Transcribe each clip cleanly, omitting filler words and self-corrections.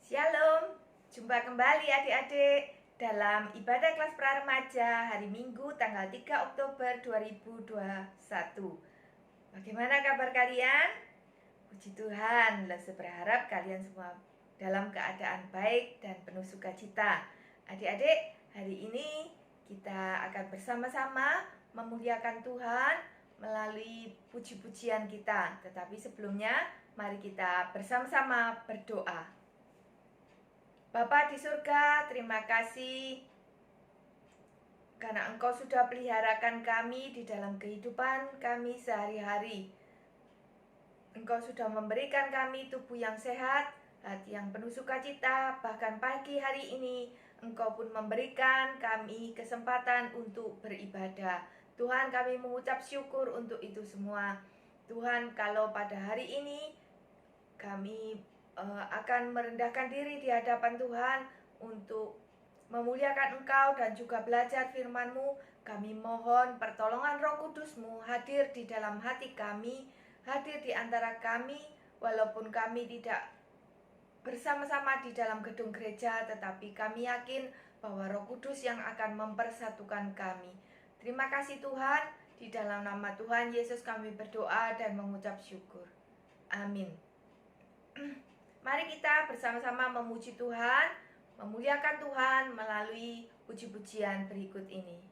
Shalom, jumpa kembali adik-adik dalam ibadah kelas pra-remaja hari Minggu tanggal 3 Oktober 2021. Bagaimana kabar kalian? Puji Tuhan, saya berharap kalian semua dalam keadaan baik dan penuh sukacita. Adik-adik, hari ini kita akan bersama-sama memuliakan Tuhan melalui puji-pujian kita. Tetapi sebelumnya, mari kita bersama-sama berdoa. Bapa di surga, terima kasih karena Engkau sudah peliharakan kami di dalam kehidupan kami sehari-hari. Engkau sudah memberikan kami tubuh yang sehat, hati yang penuh sukacita. Bahkan pagi hari ini Engkau pun memberikan kami kesempatan untuk beribadah. Tuhan, kami mengucap syukur untuk itu semua. Tuhan, kalau pada hari ini kami akan merendahkan diri di hadapan Tuhan untuk memuliakan Engkau dan juga belajar firman-Mu, kami mohon pertolongan Roh Kudus-Mu hadir di dalam hati kami, hadir di antara kami, walaupun kami tidak bersama-sama di dalam gedung gereja, tetapi kami yakin bahwa Roh Kudus yang akan mempersatukan kami. Terima kasih Tuhan, di dalam nama Tuhan Yesus kami berdoa dan mengucap syukur. Amin. Mari kita bersama-sama memuji Tuhan, memuliakan Tuhan melalui puji-pujian berikut ini.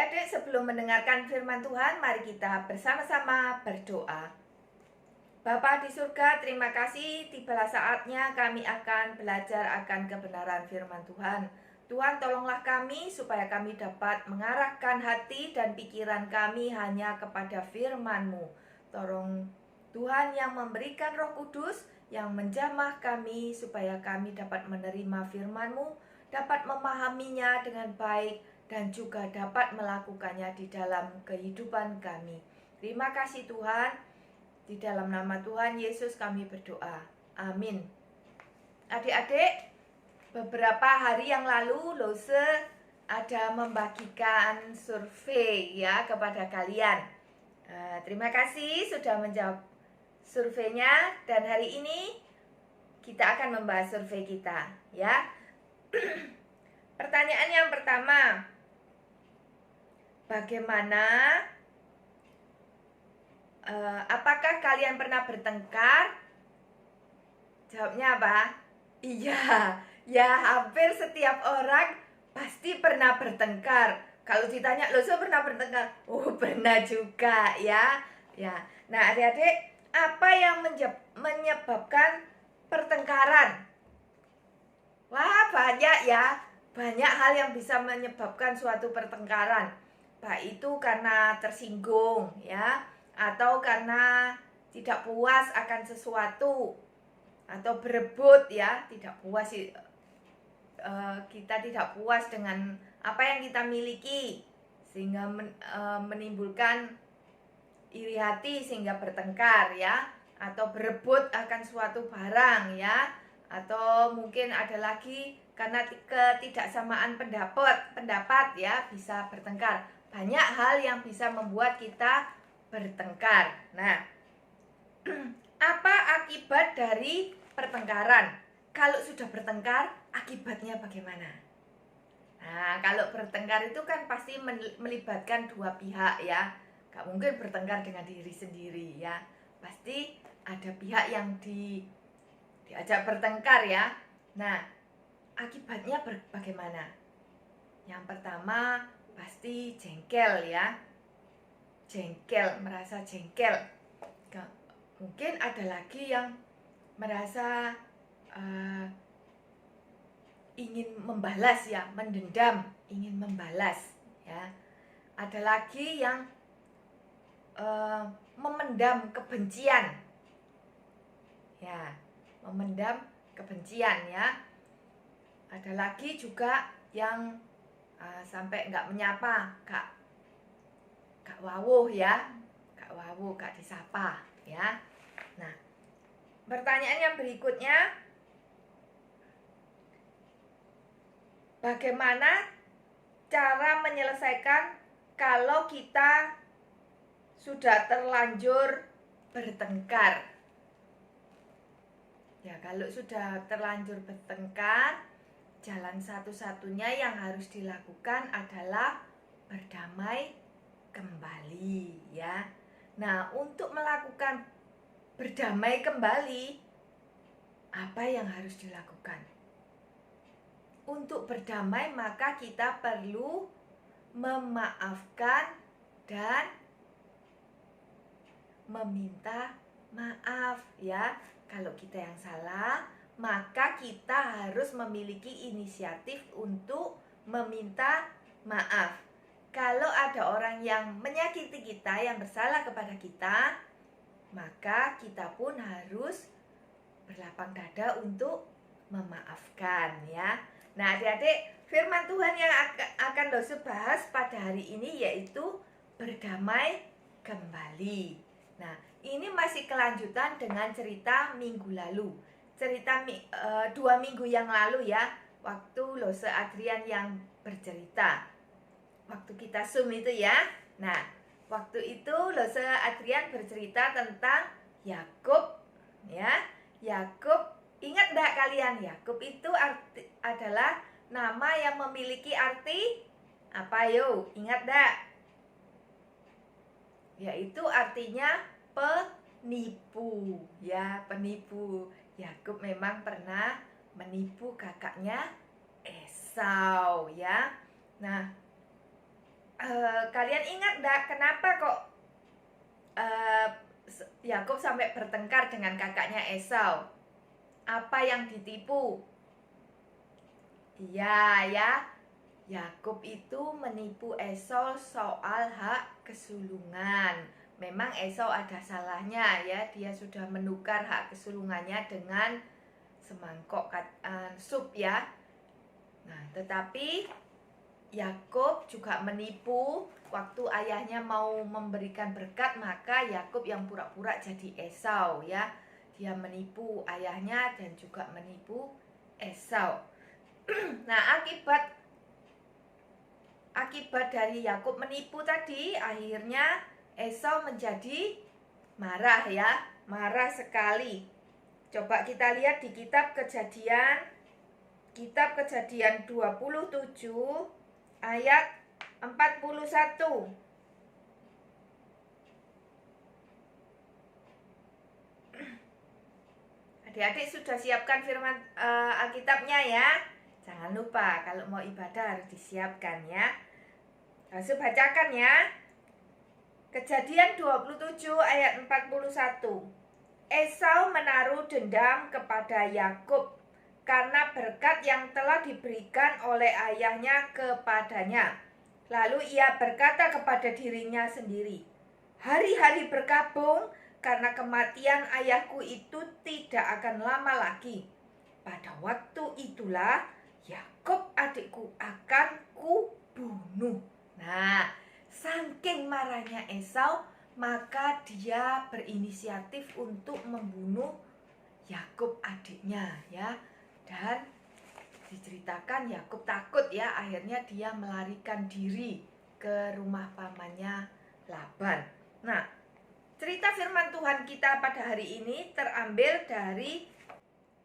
Adik-adik, sebelum mendengarkan firman Tuhan, mari kita bersama-sama berdoa. Bapa di surga, terima kasih, tibalah saatnya kami akan belajar akan kebenaran firman Tuhan. Tuhan, tolonglah kami supaya kami dapat mengarahkan hati dan pikiran kami hanya kepada firman-Mu. Tolong Tuhan yang memberikan Roh Kudus yang menjamah kami supaya kami dapat menerima firman-Mu, dapat memahaminya dengan baik dan juga dapat melakukannya di dalam kehidupan kami. Terima kasih Tuhan. Di dalam nama Tuhan Yesus kami berdoa. Amin. Adik-adik, beberapa hari yang lalu Lose ada membagikan survei ya kepada kalian. Terima kasih sudah menjawab surveinya, dan hari ini kita akan membahas survei kita ya. Pertanyaan yang pertama, bagaimana apakah kalian pernah bertengkar? Jawabnya apa? Iya, ya hampir setiap orang pasti pernah bertengkar. Kalau ditanya, Lose pernah bertengkar? Oh, pernah juga ya. Ya. Nah, adik-adik, apa yang menyebabkan pertengkaran? Wah, banyak ya. Banyak hal yang bisa menyebabkan suatu pertengkaran. Baik itu karena tersinggung ya, atau karena tidak puas akan sesuatu, atau berebut ya, tidak puas, kita tidak puas dengan apa yang kita miliki sehingga menimbulkan iri hati sehingga bertengkar ya, atau berebut akan suatu barang ya, atau mungkin ada lagi karena ketidaksamaan pendapat ya, bisa bertengkar. Banyak hal yang bisa membuat kita bertengkar. Nah, apa akibat dari pertengkaran? Kalau sudah bertengkar, akibatnya bagaimana? Nah, kalau bertengkar itu kan pasti melibatkan dua pihak ya. Gak mungkin bertengkar dengan diri sendiri ya. Pasti ada pihak yang diajak bertengkar ya. Nah, akibatnya bagaimana? Yang pertama pasti jengkel ya. Jengkel, merasa jengkel. Mungkin ada lagi yang merasa ingin membalas ya, mendendam, ingin membalas ya. Ada lagi yang memendam kebencian ya, memendam kebencian ya. Ada lagi juga yang sampai nggak menyapa, gak wawuh ya, gak wawuh, gak disapa ya. Nah, pertanyaan yang berikutnya, bagaimana cara menyelesaikan kalau kita sudah terlanjur bertengkar? Ya, kalau sudah terlanjur bertengkar, jalan satu-satunya yang harus dilakukan adalah berdamai kembali ya. Nah, untuk melakukan berdamai kembali, apa yang harus dilakukan? Untuk berdamai maka kita perlu memaafkan dan meminta maaf ya. Kalau kita yang salah, maka kita harus memiliki inisiatif untuk meminta maaf. Kalau ada orang yang menyakiti kita, yang bersalah kepada kita, maka kita pun harus berlapang dada untuk memaafkan ya. Nah, adik-adik, firman Tuhan yang akan Lose bahas pada hari ini yaitu berdamai kembali. Nah, ini masih kelanjutan dengan cerita minggu lalu. Cerita 2 minggu yang lalu ya, waktu Lose Adrian yang bercerita. Waktu kita Zoom itu ya. Nah, waktu itu Lose Adrian bercerita tentang Yakub ya. Yakub, ingat enggak kalian? Yakub itu adalah nama yang memiliki arti apa yo? Ingat enggak? Yaitu artinya penipu ya, penipu. Yakub memang pernah menipu kakaknya Esau ya. Nah, Kalian ingat enggak kenapa kok Yakub sampai bertengkar dengan kakaknya Esau? Apa yang ditipu? Iya ya, Yakub itu menipu Esau soal hak kesulungan. Memang Esau ada salahnya ya, dia sudah menukar hak kesulungannya dengan semangkok sup ya. Nah, tetapi Yakub juga menipu waktu ayahnya mau memberikan berkat, maka Yakub yang pura-pura jadi Esau ya. Dia menipu ayahnya dan juga menipu Esau. Nah, akibat dari Yakub menipu tadi, akhirnya Esau menjadi marah ya, marah sekali. Coba kita lihat di kitab Kejadian 27 ayat 41. Adik-adik sudah siapkan firman Alkitabnya ya. Jangan lupa kalau mau ibadah harus disiapkan ya. Langsung bacakan ya. Kejadian 27 ayat 41. Esau menaruh dendam kepada Yakub karena berkat yang telah diberikan oleh ayahnya kepadanya. Lalu ia berkata kepada dirinya sendiri, hari-hari berkabung karena kematian ayahku itu tidak akan lama lagi. Pada waktu itulah Yakub adikku akan kubunuh. Nah, saking marahnya Esau, maka dia berinisiatif untuk membunuh Yakub adiknya ya. Dan diceritakan Yakub takut ya, akhirnya dia melarikan diri ke rumah pamannya Laban. Nah, cerita firman Tuhan kita pada hari ini terambil dari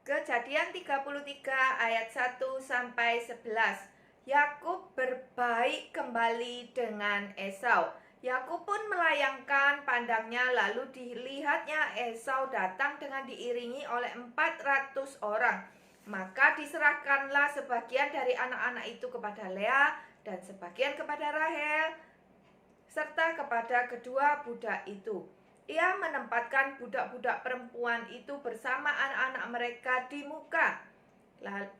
Kejadian 33 ayat 1 sampai 11. Yakub berbaik kembali dengan Esau. Yakub pun melayangkan pandangnya, lalu dilihatnya Esau datang dengan diiringi oleh 400 orang. Maka diserahkanlah sebagian dari anak-anak itu kepada Lea dan sebagian kepada Rahel serta kepada kedua budak itu. Ia menempatkan budak-budak perempuan itu bersama anak-anak mereka di muka.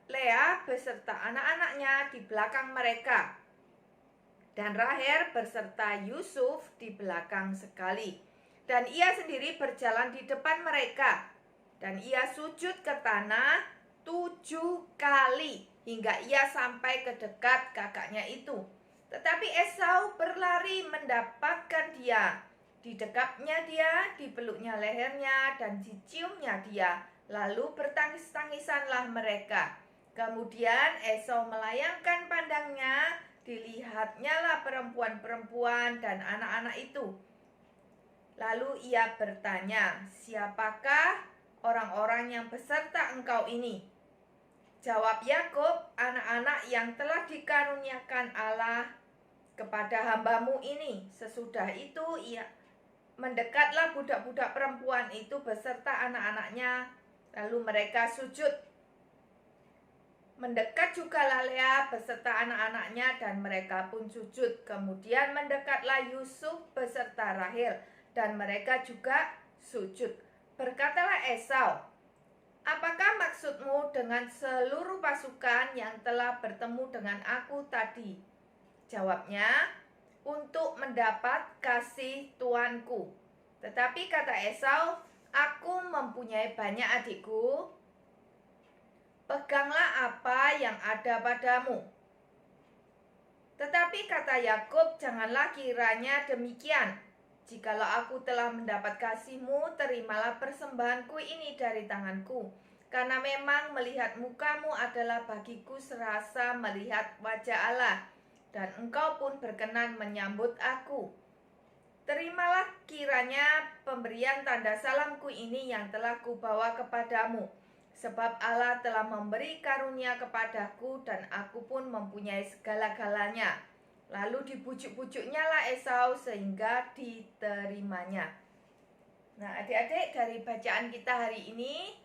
Lea beserta anak-anaknya di belakang mereka. Dan Rahel beserta Yusuf di belakang sekali. Dan ia sendiri berjalan di depan mereka. Dan ia sujud ke tanah 7 kali hingga ia sampai ke dekat kakaknya itu. Tetapi Esau berlari mendapatkan dia. Didekapnya dia, dipeluknya lehernya, dan diciumnya dia. Lalu bertangis-tangisanlah mereka. Kemudian Esau melayangkan pandangnya, dilihatnya lah perempuan-perempuan dan anak-anak itu. Lalu ia bertanya, siapakah orang-orang yang beserta engkau ini? Jawab Yakub, anak-anak yang telah dikaruniakan Allah kepada hambamu ini. Sesudah itu mendekatlah budak-budak perempuan itu beserta anak-anaknya, lalu mereka sujud. Mendekat juga Lea beserta anak-anaknya dan mereka pun sujud. Kemudian mendekatlah Yusuf beserta Rahel dan mereka juga sujud. Berkatalah Esau, apakah maksudmu dengan seluruh pasukan yang telah bertemu dengan aku tadi? Jawabnya, untuk mendapat kasih tuanku. Tetapi kata Esau, aku mempunyai banyak adikku. Peganglah apa yang ada padamu. Tetapi kata Yakub, janganlah kiranya demikian. Jikalau aku telah mendapat kasihmu, terimalah persembahanku ini dari tanganku. Karena memang melihat mukamu adalah bagiku serasa melihat wajah Allah. Dan engkau pun berkenan menyambut aku. Terimalah kiranya pemberian tanda salamku ini yang telah kubawa kepadamu. Sebab Allah telah memberi karunia kepadaku dan aku pun mempunyai segala-galanya. Lalu dibujuk-bujuknya lah Esau sehingga diterimanya. Nah, adik-adik, dari bacaan kita hari ini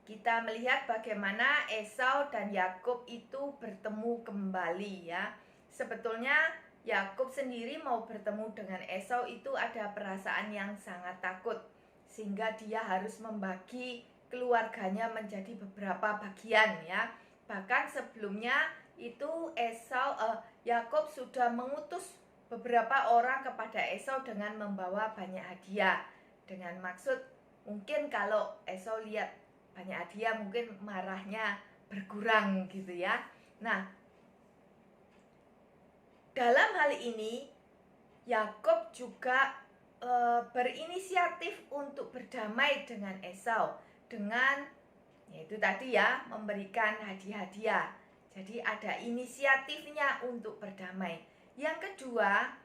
kita melihat bagaimana Esau dan Yakub itu bertemu kembali ya. sebetulnya Yakub sendiri mau bertemu dengan Esau itu ada perasaan yang sangat takut, sehingga dia harus membagi keluarganya menjadi beberapa bagian ya. Bahkan sebelumnya itu Yakub sudah mengutus beberapa orang kepada Esau dengan membawa banyak hadiah, dengan maksud mungkin kalau Esau lihat banyak hadiah mungkin marahnya berkurang gitu ya. Nah, dalam hal ini Yakub juga berinisiatif untuk berdamai dengan Esau dengan yaitu tadi ya memberikan hadiah-hadiah. Jadi ada inisiatifnya untuk berdamai. Yang kedua,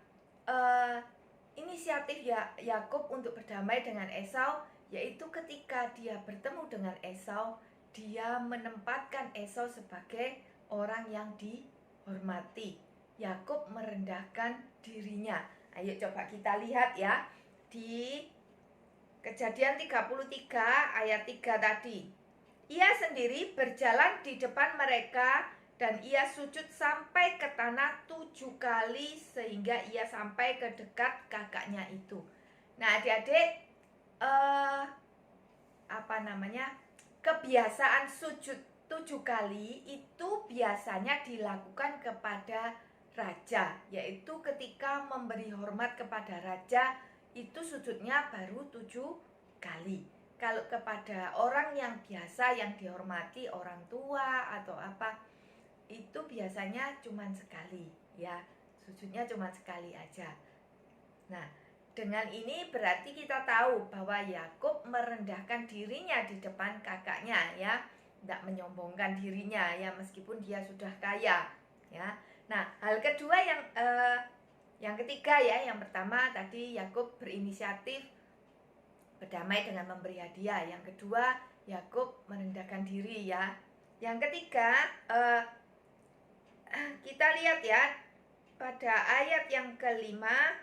inisiatif Yakub untuk berdamai dengan Esau yaitu ketika dia bertemu dengan Esau, dia menempatkan Esau sebagai orang yang dihormati. Yakub merendahkan dirinya. Ayo coba kita lihat ya di Kejadian 33 ayat 3 tadi. Ia sendiri berjalan di depan mereka dan ia sujud sampai ke tanah 7 kali sehingga ia sampai ke dekat kakaknya itu. Nah, adik-adik kebiasaan sujud 7 kali itu biasanya dilakukan kepada raja, yaitu ketika memberi hormat kepada raja itu sujudnya baru 7 kali. Kalau kepada orang yang biasa yang dihormati, orang tua atau apa, itu biasanya cuma sekali ya, sujudnya cuma sekali aja. Nah, dengan ini berarti kita tahu bahwa Yakub merendahkan dirinya di depan kakaknya ya, tidak menyombongkan dirinya ya meskipun dia sudah kaya ya. Nah, hal kedua yang ketiga ya, yang pertama tadi Yakub berinisiatif berdamai dengan memberi hadiah. Yang kedua, Yakub merendahkan diri ya. Yang ketiga, kita lihat ya pada ayat yang kelima.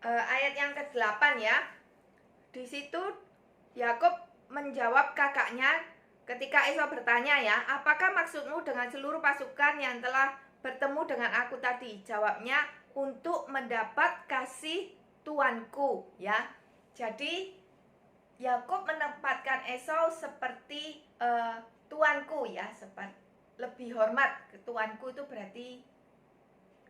Ayat yang ke-8 ya. Di situ Yakub menjawab kakaknya ketika Esau bertanya ya, "Apakah maksudmu dengan seluruh pasukan yang telah bertemu dengan aku tadi?" Jawabnya, "Untuk mendapat kasih tuanku," ya. Jadi Yakub menempatkan Esau seperti tuanku ya, seperti lebih hormat. Tuanku itu berarti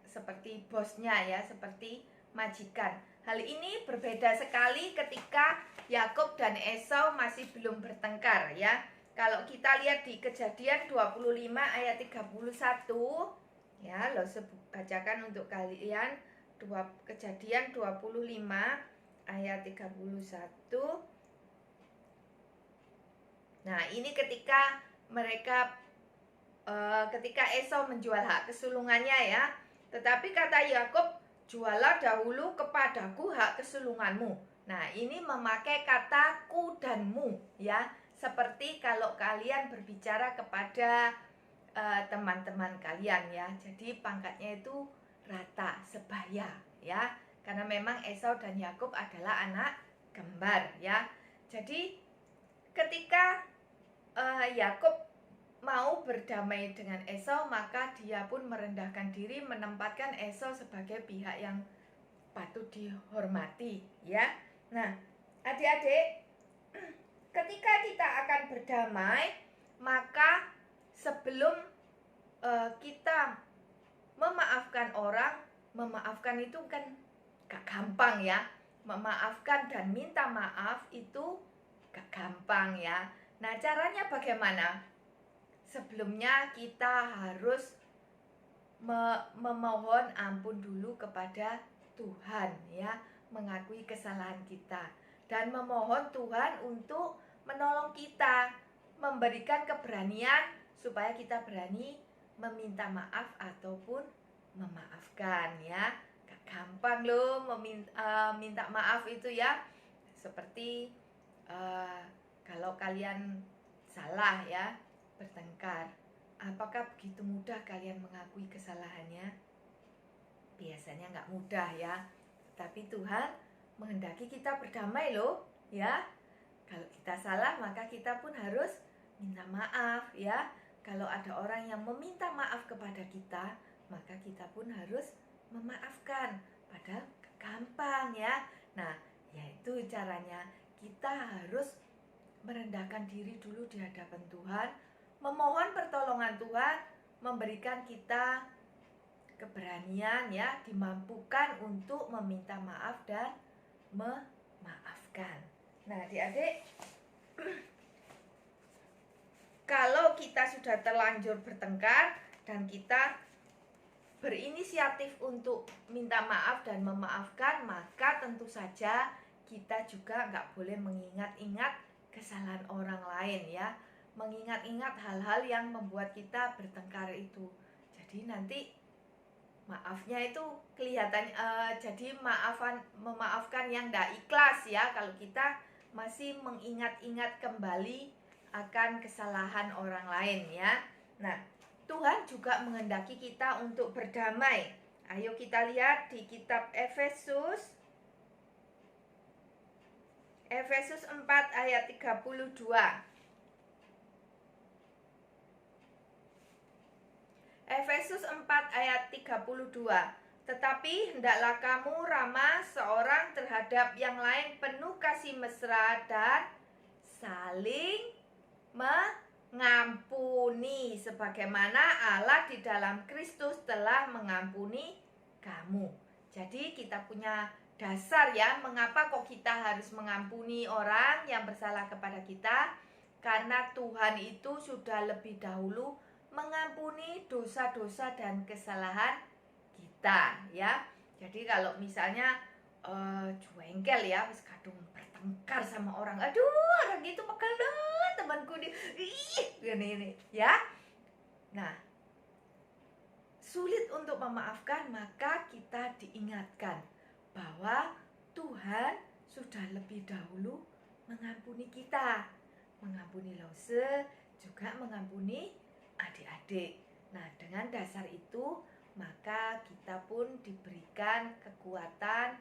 seperti bosnya ya, seperti majikan. Hal ini berbeda sekali ketika Yakub dan Esau masih belum bertengkar ya. Kalau kita lihat di Kejadian 25 ayat 31 ya, bacakan untuk kalian Kejadian 25 ayat 31. Nah, ini ketika ketika Esau menjual hak kesulungannya ya. Tetapi kata Yakub, "Jualah dahulu kepadaku hak kesulunganmu." Nah, ini memakai kata ku dan mu ya. Seperti kalau kalian berbicara kepada teman-teman kalian ya. Jadi pangkatnya itu rata, sebaya ya. Karena memang Esau dan Yakub adalah anak kembar ya. Jadi ketika Yakub mau berdamai dengan Esau, maka dia pun merendahkan diri, menempatkan Esau sebagai pihak yang patut dihormati ya. Nah, adik-adik, ketika kita akan berdamai, maka sebelum kita memaafkan orang, memaafkan itu kan gak gampang ya. Memaafkan dan minta maaf itu gak gampang ya. Nah, caranya bagaimana? Sebelumnya kita harus memohon ampun dulu kepada Tuhan ya, mengakui kesalahan kita dan memohon Tuhan untuk menolong kita, memberikan keberanian supaya kita berani meminta maaf ataupun memaafkan ya. Gak gampang loh minta maaf itu ya. Seperti kalau kalian salah ya, bertengkar, apakah begitu mudah kalian mengakui kesalahannya? Biasanya nggak mudah ya. Tetapi Tuhan menghendaki kita berdamai loh, ya. Kalau kita salah maka kita pun harus minta maaf, ya. Kalau ada orang yang meminta maaf kepada kita, maka kita pun harus memaafkan. Padahal gampang, ya. Nah, yaitu caranya kita harus merendahkan diri dulu di hadapan Tuhan, memohon pertolongan Tuhan, memberikan kita keberanian, ya, dimampukan untuk meminta maaf dan memaafkan. Nah, adik-adik, kalau kita sudah terlanjur bertengkar dan kita berinisiatif untuk minta maaf dan memaafkan, maka tentu saja kita juga nggak boleh mengingat-ingat kesalahan orang lain, ya. Mengingat-ingat hal-hal yang membuat kita bertengkar itu. Jadi nanti maafnya itu kelihatan jadi memaafkan yang tidak ikhlas, ya, kalau kita masih mengingat-ingat kembali akan kesalahan orang lain, ya. Nah, Tuhan juga menghendaki kita untuk berdamai. Ayo kita lihat di kitab Efesus 4 ayat 32. Efesus 4 ayat 32. Tetapi hendaklah kamu ramah seorang terhadap yang lain, penuh kasih mesra dan saling mengampuni, sebagaimana Allah di dalam Kristus telah mengampuni kamu. Jadi kita punya dasar, ya, mengapa kok kita harus mengampuni orang yang bersalah kepada kita? Karena Tuhan itu sudah lebih dahulu mengampuni dosa-dosa dan kesalahan kita, ya. Jadi kalau misalnya jengkel, ya, wis kadung bertengkar sama orang, aduh orang itu pekelet temanku nih, gini, ya. Nah, sulit untuk memaafkan, maka kita diingatkan bahwa Tuhan sudah lebih dahulu mengampuni kita, mengampuni Lose, juga mengampuni adik-adik. Nah, dengan dasar itu maka kita pun diberikan kekuatan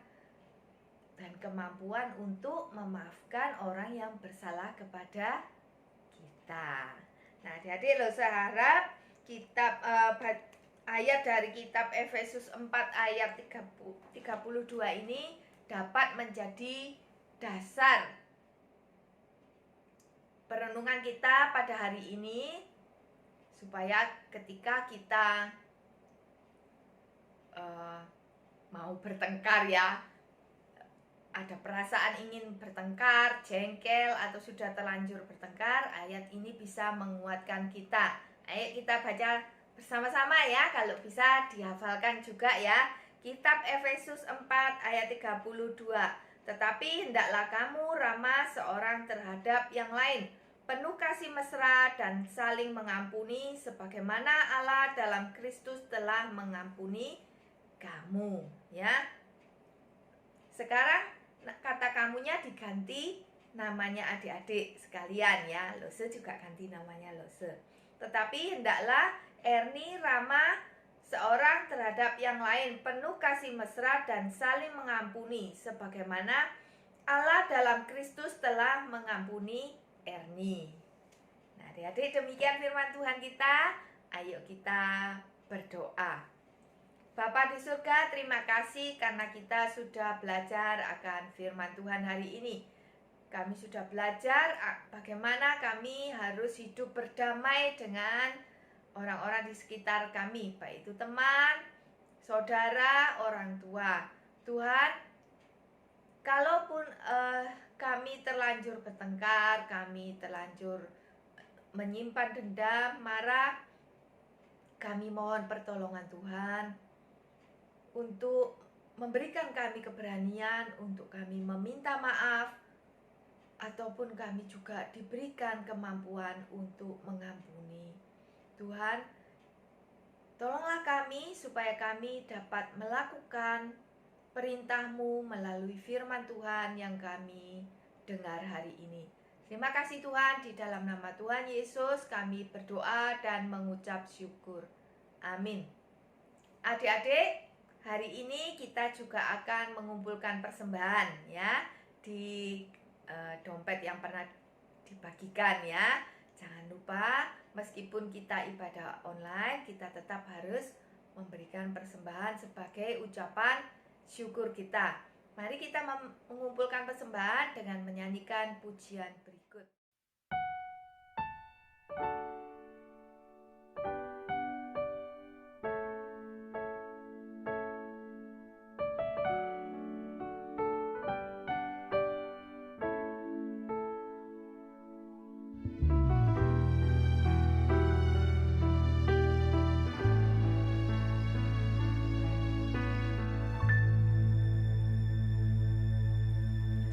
dan kemampuan untuk memaafkan orang yang bersalah kepada kita. Nah, adik-adik, Lose harap kitab ayat dari kitab Efesus 4 ayat 32 ini dapat menjadi dasar perenungan kita pada hari ini, supaya ketika kita mau bertengkar, ya, ada perasaan ingin bertengkar, jengkel, atau sudah terlanjur bertengkar, ayat ini bisa menguatkan kita. Ayo kita baca bersama-sama, ya, kalau bisa dihafalkan juga, ya. Kitab Efesus 4 ayat 32. Tetapi hendaklah kamu ramah seorang terhadap yang lain, penuh kasih mesra dan saling mengampuni, sebagaimana Allah dalam Kristus telah mengampuni kamu, ya. Sekarang kata kamunya diganti namanya adik-adik sekalian, ya. Lose juga ganti namanya Lose. Tetapi hendaklah Erni ramah seorang terhadap yang lain, penuh kasih mesra dan saling mengampuni, sebagaimana Allah dalam Kristus telah mengampuni Erni. Nah, adik-adik, demikian firman Tuhan kita. Ayo kita berdoa. Bapa di surga, terima kasih karena kita sudah belajar akan firman Tuhan hari ini. Kami sudah belajar bagaimana kami harus hidup berdamai dengan orang-orang di sekitar kami, baik itu teman, saudara, orang tua. Tuhan, kalaupun kami terlanjur bertengkar, kami terlanjur menyimpan dendam, marah, kami mohon pertolongan Tuhan untuk memberikan kami keberanian untuk kami meminta maaf, ataupun kami juga diberikan kemampuan untuk mengampuni. Tuhan, tolonglah kami supaya kami dapat melakukan perintah-Mu melalui firman Tuhan yang kami dengar hari ini. Terima kasih Tuhan, di dalam nama Tuhan Yesus kami berdoa dan mengucap syukur. Amin. Adik-adik, hari ini kita juga akan mengumpulkan persembahan ya di dompet yang pernah dibagikan ya. Jangan lupa meskipun kita ibadah online, kita tetap harus memberikan persembahan sebagai ucapan syukur kita. Mari kita mengumpulkan persembahan dengan menyanyikan pujian berikut.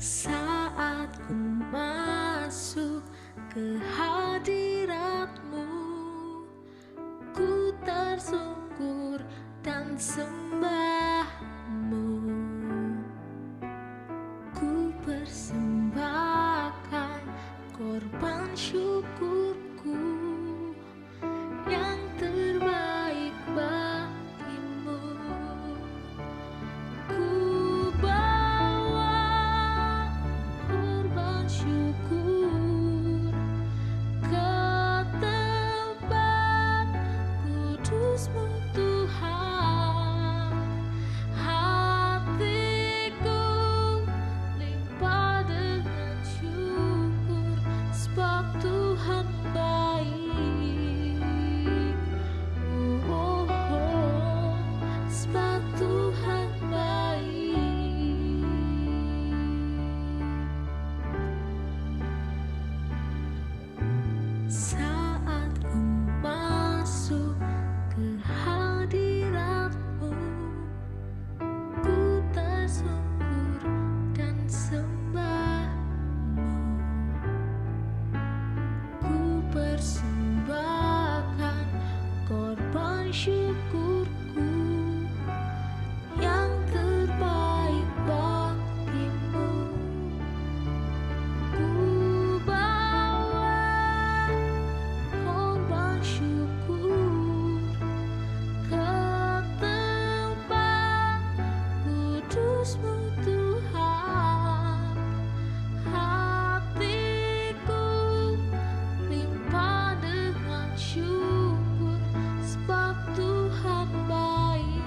Saat ku masuk ke hadirat-Mu, ku tersungkur dan sembah-Mu. Ku persembahkan korban syukurku yang terbaik bagi-Mu. Ku bawa korban syukur ke tempat kudus-Mu Tuhan. Hatiku limpah dengan syukur, sebab Tuhan baik. Oh, oh, sebab Tuhan baik. Saat ku masuk ke hadirat-Mu, ku tersungkur dan sembah-Mu. Ku persembahkan korban syukurku yang terbaik bagi-Mu. Ku bawa korban syukur ke tempat kudus-Mu Tuhan. Hatiku limpah dengan syukur, sebab Tuhan baik.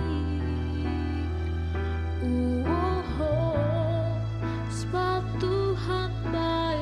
Oh, oh, sebab Tuhan baik.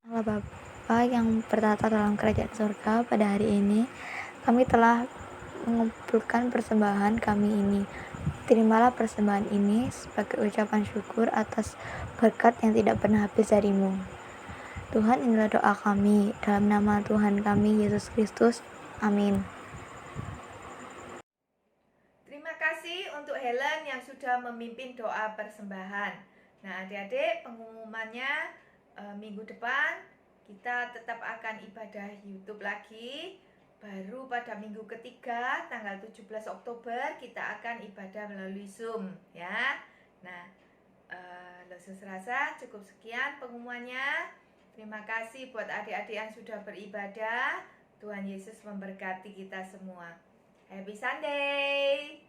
Allah Bapa yang bertata dalam kerajaan surga, pada hari ini kami telah mengumpulkan persembahan kami ini. Terimalah persembahan ini sebagai ucapan syukur atas berkat yang tidak pernah habis dari-Mu. Tuhan, inilah doa kami, dalam nama Tuhan kami, Yesus Kristus. Amin. Terima kasih untuk Helen yang sudah memimpin doa persembahan. Nah, adik-adik, pengumumannya minggu depan kita tetap akan ibadah YouTube lagi. Baru pada minggu ketiga tanggal 17 Oktober kita akan ibadah melalui Zoom ya. Nah, Losus rasa cukup sekian pengumumannya. Terima kasih buat adik-adik yang sudah beribadah. Tuhan Yesus memberkati kita semua. Happy Sunday.